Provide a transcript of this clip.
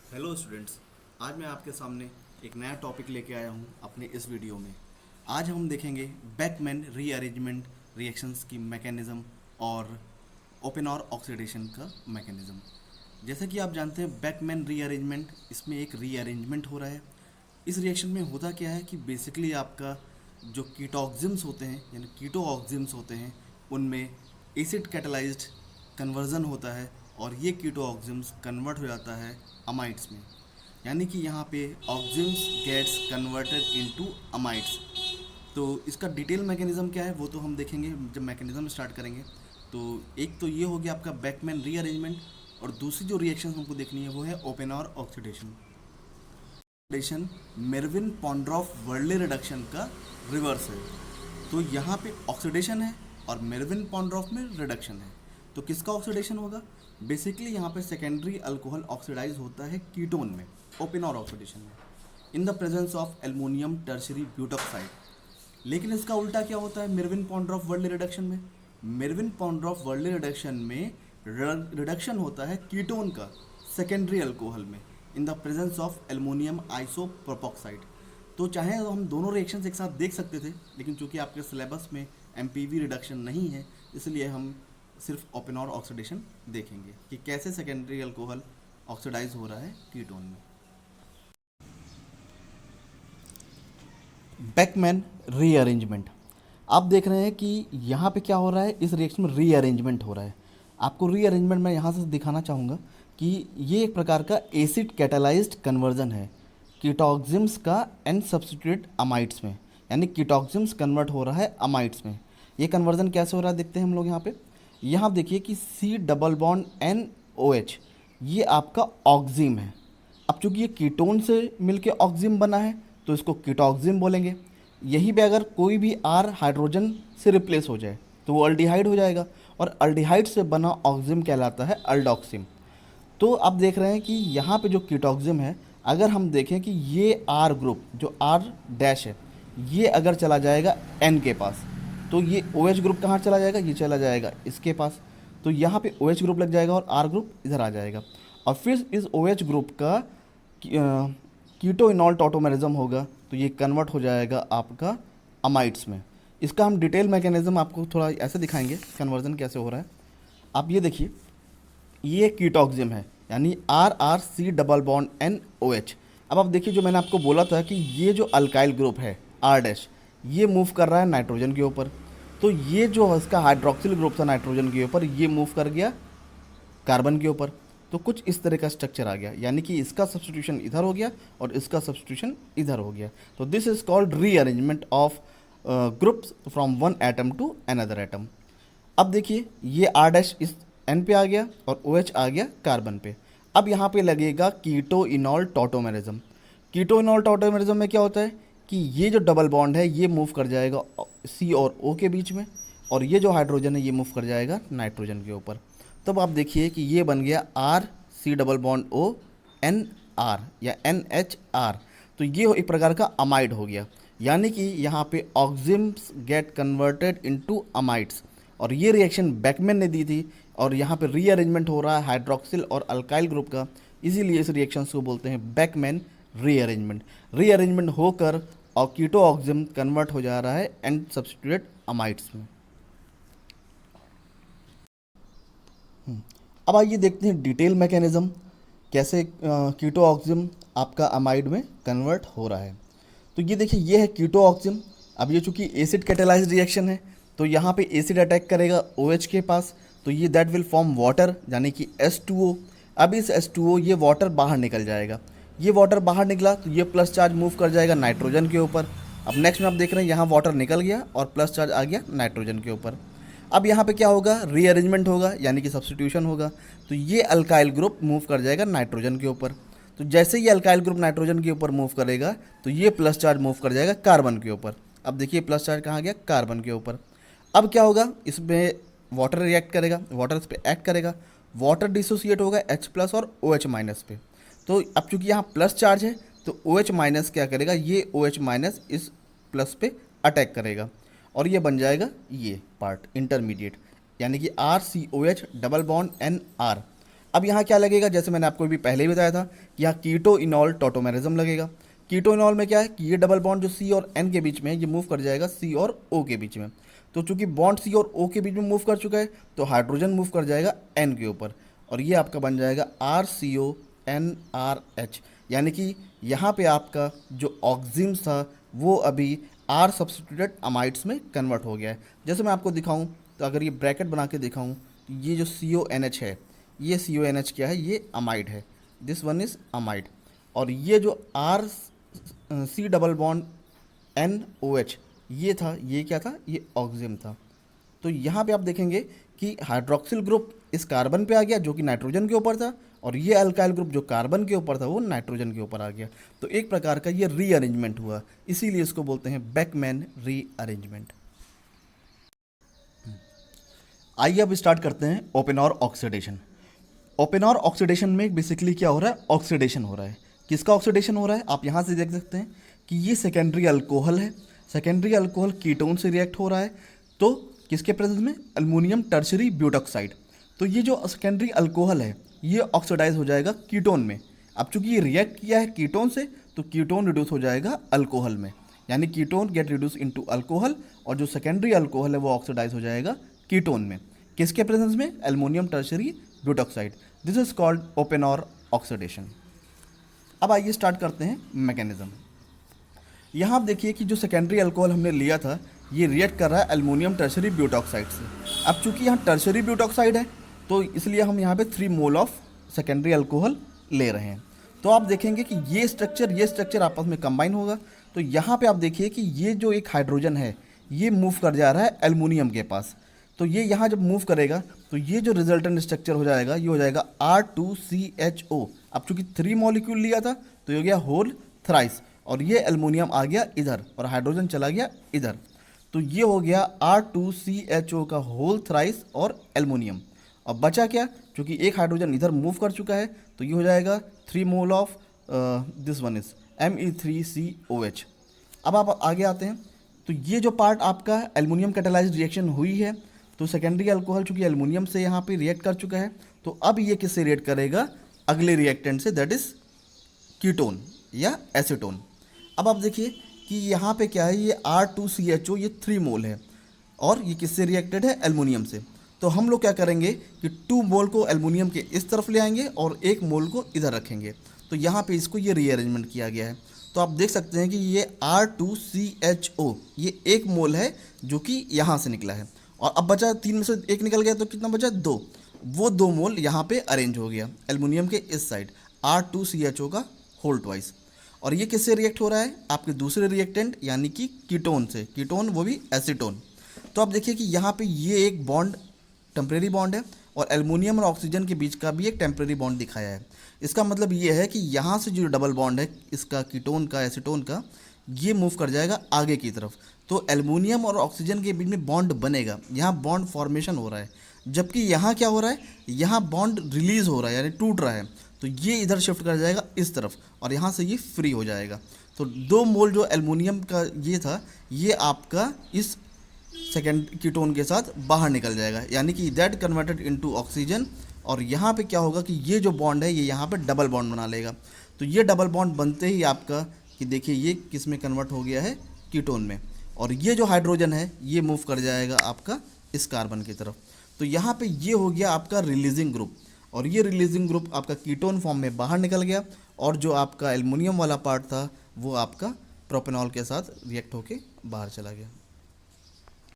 Hello students. आज मैं आपके सामने एक नया टॉपिक लेके आया हूँ अपने इस वीडियो में। आज हम देखेंगे बैकमैन रीअरेंजमेंट रिएक्शंस की मैकेनिज़्म और ओपन और ऑक्सीडेशन का मैकेनिज़्म। जैसे कि आप जानते हैं बैकमैन रीअरेंजमेंट, इसमें एक रीअरेंजमेंट हो रहा है। इस रिएक्शन में होता क्या है कि बेसिकली आपका जो कीटोक्सिम्स होते हैं यानी कीटोऑक्सिम्स होते हैं उनमें एसिड कैटलाइज्ड कन्वर्जन होता है और ये कीटोऑक्सिम्स कन्वर्ट हो जाता है अमाइड्स में। यानी कि यहाँ पे ऑक्सिम्स गेट्स कन्वर्टेड इनटू अमाइड्स। तो इसका डिटेल मैकेनिज़्म क्या है वो तो हम देखेंगे जब मैकेनिज़्म स्टार्ट करेंगे। तो एक तो ये हो गया आपका बैकमैन रीअरेंजमेंट, और दूसरी जो रिएक्शन हमको देखनी है वो है ओपन और ऑक्सीडेशन। रिडक्शन मेरविन पॉन्ड्रॉफ वर्ले रिडक्शन का रिवर्स है। तो यहाँ पे ऑक्सीडेशन है और मेरविन पॉन्ड्रॉफ में रिडक्शन है। तो किसका ऑक्सीडेशन होगा? बेसिकली यहाँ पे सेकेंडरी अल्कोहल ऑक्सीडाइज होता है कीटोन में, ओपन और ऑक्सीडेशन में, in the presence of aluminium tertiary butoxide. लेकिन इसका उल्टा क्या होता है मेरविन पॉन्ड्रॉफ वर्ले रिडक्शन में? मेरविन पॉन्ड्रॉफ वर्ले रिडक्शन में रिडक्शन होता है कीटोन का सेकेंडरी अल्कोहल में, in the presence of aluminium आइसोप्रोपोक्साइड। तो चाहे तो हम दोनों रिएक्शंस एक साथ देख सकते थे, लेकिन चूंकि आपके सिलेबस में एमपीवी रिडक्शन नहीं है इसलिए हम सिर्फ ओपन और ऑक्सीडेशन देखेंगे कि कैसे सेकेंडरी अल्कोहल ऑक्सीडाइज हो रहा है कीटोन में। Beckmann rearrangement. आप देख रहे हैं कि यहाँ पे क्या हो रहा है, इस रिएक्शन में रीअरेंजमेंट हो रहा है। आपको रीअरेंजमेंट मैं यहाँ से दिखाना चाहूँगा कि ये एक प्रकार का एसिड कैटालाइज्ड कन्वर्जन है कीटोक्सिम्स का एन सब्स्टिट्यूट अमाइड्स में। यानी कीटोक्सिम्स कन्वर्ट हो रहा है अमाइड्स में। ये कन्वर्जन कैसे हो रहा है देखते हैं हम लोग यहाँ पे। यहाँ आप देखिए कि C double bond N O H, ये आपका ऑक्जिम है। अब चूंकि ये कीटोन से मिलके ऑक्जिम बना है तो इसको कीटोक्सिम बोलेंगे। यहीं पे अगर कोई भी आर हाइड्रोजन से रिप्लेस हो जाए तो वो अल्डिहाइड हो जाएगा, और अल्डिहाइड से बना ऑक्सिम कहलाता है अल्डोक्सिम। तो आप देख रहे हैं कि यहाँ पे जो कीटोक्सिम है, अगर हम देखें कि ये आर ग्रुप जो आर डैश है ये अगर चला जाएगा एन के पास, तो ये ओ एच ग्रुप कहाँ चला जाएगा? ये चला जाएगा इसके पास। तो यहाँ पे ओ एच ग्रुप लग जाएगा और आर ग्रुप इधर आ जाएगा। और फिर इस ओ एच ग्रुप का कीटो इनॉल टॉटोमेरिज्म होगा तो ये कन्वर्ट हो जाएगा आपका अमाइड्स में। इसका हम डिटेल मैकेनिज्म आपको थोड़ा ऐसे दिखाएंगे कन्वर्जन कैसे हो रहा है। आप ये देखिए, ये कीटोक्सिम है यानी R R C double bond N O H. अब आप देखिए जो मैंने आपको बोला था कि ये जो अल्काइल ग्रुप है आर डैश, ये मूव कर रहा है नाइट्रोजन के ऊपर। तो ये जो इसका हाइड्रोक्सिल ग्रुप था नाइट्रोजन के ऊपर, ये मूव कर गया कार्बन के ऊपर। तो कुछ इस तरह का स्ट्रक्चर आ गया, यानी कि इसका सब्सटीट्यूशन इधर हो गया और इसका सब्सटीट्यूशन इधर हो गया। तो this is called rearrangement of groups from one atom to another atom. अब देखिए ये आर डैश इस एन पे आ गया और ओ एच आ गया कार्बन पे। अब यहाँ पे लगेगा कीटो इनॉल टॉटोमेरिज्म। कीटो इनॉल टॉटोमेरिज्म में क्या होता है कि ये जो डबल बॉन्ड है ये मूव कर जाएगा सी और ओ के बीच में, और ये जो हाइड्रोजन है ये मूव कर जाएगा नाइट्रोजन के ऊपर। तब आप देखिए कि ये बन गया R C double bond O N R या एन एच आर। तो ये एक प्रकार का अमाइड हो गया, यानी कि यहाँ पे ऑक्सिम्स गेट कन्वर्टेड इनटू अमाइड्स। और ये रिएक्शन बैकमैन ने दी थी, और यहाँ पे रीअरेंजमेंट हो रहा है हाइड्रोक्सिल और अल्काइल ग्रुप का, इसीलिए इस रिएक्शन को बोलते हैं बैकमैन रीअरेंजमेंट। रीअरेंजमेंट होकर और कीटो ऑक्सिम कन्वर्ट हो जा रहा है एंड सब्स्टिट्यूट अमाइड्स में। अब आइए देखते हैं डिटेल मैकेनिज्म कैसे कीटो ऑक्सिम आपका अमाइड में कन्वर्ट हो रहा है। तो ये देखिए ये है कीटो ऑक्सिम। अब ये चूंकि एसिड कैटेलाइज्ड रिएक्शन है तो यहाँ पे एसिड अटैक करेगा OH के पास, तो ये दैट विल फॉर्म वाटर यानी कि H2O। अब इस H2O ये वाटर बाहर निकल जाएगा। ये वाटर बाहर निकला तो ये प्लस चार्ज मूव कर जाएगा नाइट्रोजन के ऊपर। अब नेक्स्ट में आप देख रहे हैं यहाँ वाटर निकल गया और प्लस चार्ज आ गया नाइट्रोजन के ऊपर। अब यहाँ पे क्या होगा? रीअरेंजमेंट होगा यानी कि सब्स्टिट्यूशन होगा। तो ये अल्काइल ग्रुप मूव कर जाएगा नाइट्रोजन के ऊपर। तो जैसे ही अल्काइल ग्रुप नाइट्रोजन के ऊपर मूव करेगा तो ये प्लस चार्ज मूव कर जाएगा कार्बन के ऊपर। अब देखिए प्लस चार्ज कहाँ गया? कार्बन के ऊपर। अब क्या होगा? इसमें वाटर रिएक्ट करेगा, वाटर इस पर एक्ट करेगा, वाटर डिसोसिएट होगा H प्लस और OH माइनस पे। तो अब चूंकि यहाँ प्लस चार्ज है तो OH माइनस क्या करेगा? ये OH माइनस इस प्लस पे अटैक करेगा और ये बन जाएगा ये पार्ट इंटरमीडिएट, यानी कि RCOH डबल बॉन्ड NR। अब यहाँ क्या लगेगा, जैसे मैंने आपको भी पहले ही बताया था कि यहाँ कीटो इनॉल टॉटोमेरिज्म लगेगा। कीटो इनॉल में क्या है कि ये डबल बॉन्ड जो सी और एन के बीच में है ये मूव कर जाएगा सी और ओ के बीच में। तो चूंकि बॉन्ड सी और ओ के बीच में मूव कर चुका है तो हाइड्रोजन मूव कर जाएगा एन के ऊपर, और ये आपका बन जाएगा RCONRH। यानी कि यहाँ पे आपका जो ऑक्सिम्स था वो अभी आर सब्स्टिट्यूटेड अमाइड्स में कन्वर्ट हो गया है। जैसे मैं आपको दिखाऊं तो अगर ये ब्रैकेट बना के दिखाऊं तो ये जो CONH है, ये CONH क्या है, ये अमाइड है, दिस वन इज़ अमाइड। और ये जो C डबल बॉन्ड NOH ये था, ये क्या था, ये ऑक्सिम था। तो यहाँ पे आप देखेंगे कि हाइड्रोक्सिल ग्रुप इस कार्बन पे आ गया जो कि नाइट्रोजन के ऊपर था, और ये अल्काइल ग्रुप जो कार्बन के ऊपर था वो नाइट्रोजन के ऊपर आ गया। तो एक प्रकार का ये रीअरेंजमेंट हुआ, इसीलिए इसको बोलते हैं बेकमैन रीअरेंजमेंट। आइए अब स्टार्ट करते हैं ओपन और ऑक्सीडेशन। ओपन और ऑक्सीडेशन में बेसिकली क्या हो रहा है, ऑक्सीडेशन हो रहा है। किसका ऑक्सीडेशन हो रहा है, आप यहाँ से देख सकते हैं कि ये सेकेंडरी अल्कोहल है। सेकेंडरी अल्कोहल कीटोन से रिएक्ट हो रहा है, तो किसके प्रेजेंस में, अल्मोनियम टर्शरी ब्यूटॉक्साइड। तो ये जो सेकेंडरी अल्कोहल है ये ऑक्सीडाइज हो जाएगा कीटोन में। अब चूंकि ये रिएक्ट किया है कीटोन से तो कीटोन रिड्यूस हो जाएगा अल्कोहल में, यानी ketone get reduce into alcohol, और जो सेकेंडरी अल्कोहल है वो ऑक्सीडाइज हो जाएगा कीटोन में। किसके प्रेजेंस में, aluminium tertiary butoxide. This is called open और ऑक्सीडेशन। अब आइए स्टार्ट करते हैं मैकेनिज्म। यहाँ आप देखिए कि जो सेकेंडरी अल्कोहल हमने लिया था ये रिएक्ट कर रहा है एल्मोनियम टर्शरी ब्यूटॉक्साइड से। अब चूंकि यहाँ टर्शरी ब्यूटॉक्साइड है तो इसलिए हम यहाँ पे 3 मोल ऑफ सेकेंडरी अल्कोहल ले रहे हैं। तो आप देखेंगे कि ये स्ट्रक्चर आपस में कंबाइन होगा। तो यहाँ पे आप देखिए कि ये जो एक हाइड्रोजन है ये मूव कर जा रहा है एल्युमिनियम के पास। तो ये यहाँ जब मूव करेगा तो ये जो रिजल्टेंट स्ट्रक्चर हो जाएगा ये हो जाएगा R2CHO। अब चूंकि 3 मॉलिक्यूल लिया था तो ये हो गया होल थ्राइस, और ये एल्युमिनियम आ गया इधर और हाइड्रोजन चला गया इधर। तो ये हो गया R2CHO का होल थ्राइस और एल्युमिनियम। अब बचा क्या, क्योंकि एक हाइड्रोजन इधर मूव कर चुका है तो ये हो जाएगा 3 mole of this one is Me3COH। अब आप आगे आते हैं तो ये जो पार्ट आपका एल्युमिनियम कैटालाइज्ड रिएक्शन हुई है, तो सेकेंडरी अल्कोहल चूंकि एल्युमिनियम से यहाँ पे रिएक्ट कर चुका है तो अब ये किससे रिएक्ट करेगा, अगले रिएक्टेंट से, दैट इज कीटोन या एसीटोन। अब आप देखिए कि यहाँ पे क्या है, ये R2CHO ये 3 मोल है और ये किससे रिएक्टेड है, एल्युमिनियम से। तो हम लोग क्या करेंगे कि 2 मोल को एल्युमिनियम के इस तरफ ले आएंगे और 1 मोल को इधर रखेंगे। तो यहाँ पे इसको ये रीअरेंजमेंट किया गया है। तो आप देख सकते हैं कि ये R2CHO ये 1 मोल है जो कि यहाँ से निकला है, और अब बचा 3 में से 1 निकल गया तो कितना बचा, 2। वो 2 मोल यहाँ पे अरेंज हो गया एल्युमिनियम के इस साइड, R2CHO का होल ट्वाइस। और ये किससे रिएक्ट हो रहा है, आपके दूसरे रिएक्टेंट यानी कि कीटोन से, कीटोन वो भी एसीटोन। तो आप देखिए कि यहाँ पे ये एक बॉन्ड टेम्परेरी बॉन्ड है और एल्युमिनियम और ऑक्सीजन के बीच का भी एक टेम्परेरी बॉन्ड दिखाया है। इसका मतलब ये है कि यहाँ से जो डबल बॉन्ड है इसका कीटोन का एसीटोन का, ये मूव कर जाएगा आगे की तरफ। तो एल्युमिनियम और ऑक्सीजन के बीच में बॉन्ड बनेगा, यहाँ बॉन्ड फॉर्मेशन हो रहा है। जबकि यहाँ क्या हो रहा है, यहाँ बॉन्ड रिलीज हो रहा है यानी टूट रहा है। तो ये इधर शिफ्ट कर जाएगा इस तरफ और यहाँ से ये फ्री हो जाएगा। तो 2 मोल जो एल्युमिनियम का ये था ये आपका इस सेकेंड कीटोन के साथ बाहर निकल जाएगा, यानी कि दैट कन्वर्टेड इनटू ऑक्सीजन। और यहाँ पे क्या होगा कि ये जो बॉन्ड है ये यहाँ पे डबल बॉन्ड बना लेगा। तो ये डबल बॉन्ड बनते ही आपका कि देखिए ये किस में कन्वर्ट हो गया है, कीटोन में। और ये जो हाइड्रोजन है ये मूव कर जाएगा आपका इस कार्बन की तरफ। तो यहाँ पे ये हो गया आपका रिलीजिंग ग्रुप, और ये रिलीजिंग ग्रुप आपका कीटोन फॉर्म में बाहर निकल गया, और जो आपका एल्युमिनियम वाला पार्ट था वो आपका प्रोपेनॉल के साथ रिएक्ट होके बाहर चला गया।